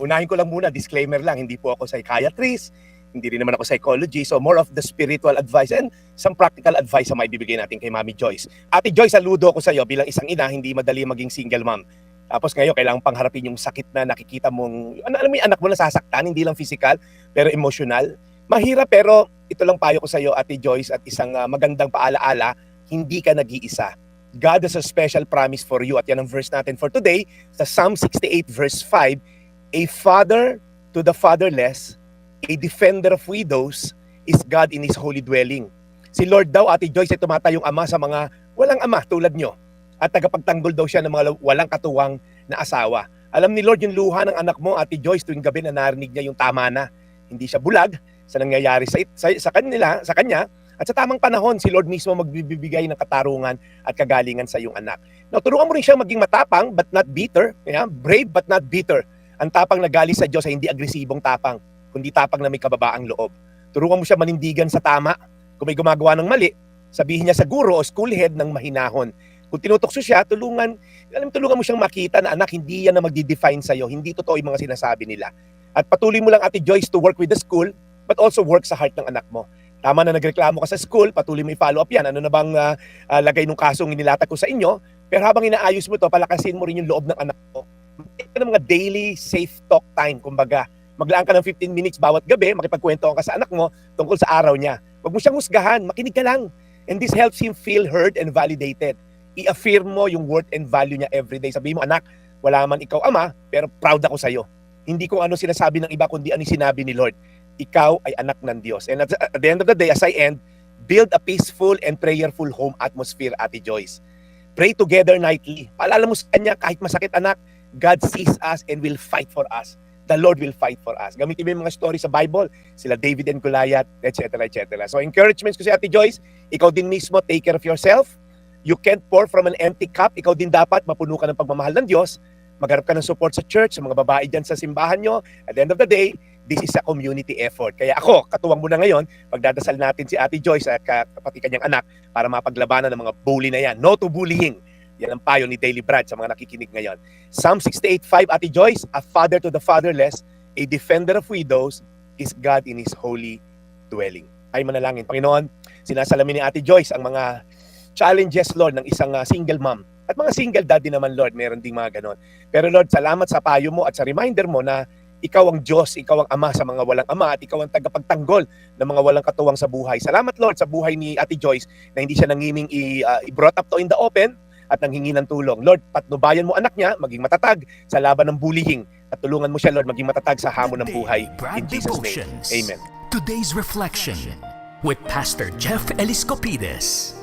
Unahin ko lang muna, disclaimer lang, hindi po ako psychiatrist, hindi rin naman ako psychology, so more of the spiritual advice and some practical advice ang maibibigay natin kay Mami Joyce. Ate Joyce, saludo ko sa iyo bilang isang ina, hindi madali maging single mom. Tapos ngayon, kailangan pangharapin yung sakit na nakikita mong, alam mo yung anak mo nasasaktan, hindi lang physical, pero emotional. Mahirap, pero ito lang payo ko sa iyo, Ate Joyce, at isang magandang paalaala, hindi ka nag-iisa. God has a special promise for you. At yan ang verse natin for today, sa Psalm 68 verse 5, a father to the fatherless, a defender of widows, is God in His holy dwelling. Si Lord daw, Ate Joyce, ay tumatayong ama sa mga walang ama tulad nyo. At tagapagtanggol daw siya ng mga walang katuwang na asawa. Alam ni Lord yung luha ng anak mo, Ate Joyce, tuwing gabi na narinig niya yung tama na. Hindi siya bulag sa nangyayari sa kanya. At sa tamang panahon, si Lord mismo magbibigay ng katarungan at kagalingan sa iyong anak. Now, turuan mo rin siyang maging matapang but not bitter. Brave but not bitter. Ang tapang na galing sa Diyos ay hindi agresibong tapang, kundi tapang na may kababaang loob. Turuan mo siya manindigan sa tama. Kung may gumagawa ng mali, sabihin niya sa guro o school head ng mahinahon. Kung tinutokso siya, tulungan mo siyang makita na anak, hindi yan na magdi-define sa'yo. Hindi totoo yung mga sinasabi nila. At patuloy mo lang, Ate Joyce, to work with the school, but also work sa heart ng anak mo. Tama na nagreklamo ka sa school, patuloy mo i-follow up yan. Ano na bang lagay ng kasong inilatag ko sa inyo? Pero habang inaayos mo to, palakasin mo rin yung loob ng anak mo. Magkaroon ka ng mga daily safe talk time, kumbaga. Maglaan ka ng 15 minutes bawat gabi, makipagkwentuhan ka sa anak mo tungkol sa araw niya. Huwag mo siyang husgahan, makinig ka lang. And this helps him feel heard and validated. I-affirm mo yung worth and value niya everyday. Sabihin mo, anak, wala man ikaw ama, pero proud ako sa'yo. Hindi kung ano sinasabi ng iba, kundi ano sinabi ni Lord. Ikaw ay anak ng Diyos. And at the end of the day, as I end, build a peaceful and prayerful home atmosphere, Ate Joyce. Pray together nightly. Paalala mo sa kanya, kahit masakit anak, God sees us and will fight for us. The Lord will fight for us. Gamitin mo yung mga story sa Bible, sila David and Goliath, etc. etc. So encouragements ko si Ate Joyce, ikaw din mismo, take care of yourself. You can't pour from an empty cup. Ikaw din dapat mapuno ka ng pagmamahal ng Diyos. Magharap ka ng support sa church, sa mga babae dyan sa simbahan nyo. At the end of the day, this is a community effort. Kaya ako, katuwang mo na ngayon, pagdadasal natin si Ate Joyce at pati kanyang anak para mapaglabanan ng mga bully na yan. No to bullying. Yan ang payo ni Daily Brad sa mga nakikinig ngayon. Psalm 68:5, Ate Joyce, a father to the fatherless, a defender of widows, is God in His holy dwelling. Ay manalangin. Panginoon, sinasalamin ni Ate Joyce ang mga challenges, Lord, ng isang single mom. At mga single daddy naman, Lord, meron ding mga ganon. Pero Lord, salamat sa payo mo at sa reminder mo na ikaw ang Diyos, ikaw ang ama sa mga walang ama at ikaw ang tagapagtanggol ng mga walang katuwang sa buhay. Salamat, Lord, sa buhay ni Ate Joyce na hindi siya nangiming i-brought up to in the open at nanghingi ng tulong. Lord, patnubayan mo anak niya, maging matatag sa laban ng bullying at tulungan mo siya, Lord, maging matatag sa hamon ng buhay. In Jesus' name, Amen. Today's Reflection with Pastor Jeff Eliscopides.